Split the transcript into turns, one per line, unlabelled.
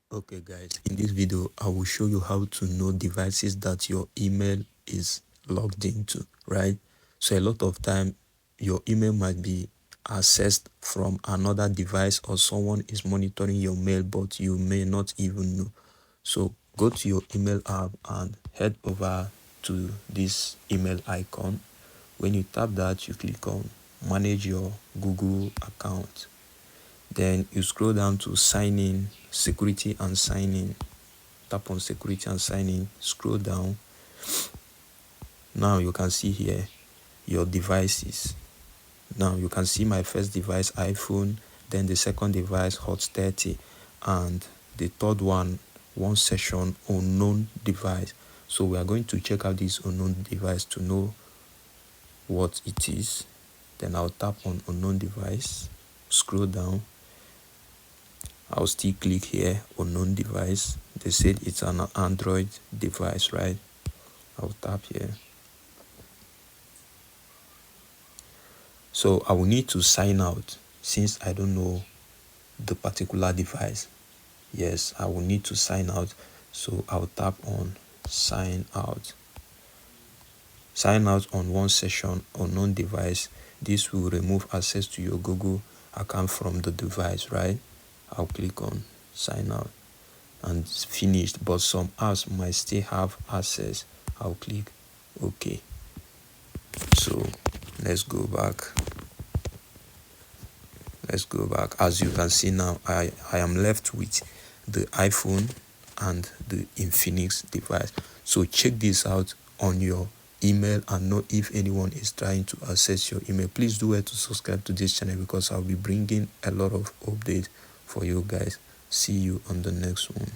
Okay guys, in this video I will show you how to know devices that your email is logged into, right? So a lot of time your email might be accessed from another device, or someone is monitoring your mail but you may not even know. So go to your email app and head over to this email icon. When you tap that, you click on manage your Google account. Then you scroll down to sign in, security and sign in. Tap on security and sign in, scroll down. Now you can see here your devices. Now you can see my first device, iPhone, then the second device, Hot 30, and the third one session, unknown device. So we are going to check out this unknown device to know what it is. Then I'll tap on unknown device, scroll down. I'll still click here, unknown device. They said it's an Android device, right? I'll tap here. So I will need to sign out since I don't know the particular device. Yes, I will need to sign out. So I'll tap on sign out. Sign out on one session, unknown device. This will remove access to your Google account from the device, right? I'll click on sign out and it's finished, but some apps might still have access. I'll click OK. So let's go back. As you can see now, I am left with the iPhone and the Infinix device. So check this out on your email and know if anyone is trying to access your email. Please do well to subscribe to this channel because I'll be bringing a lot of updates for you guys. See you on the next one.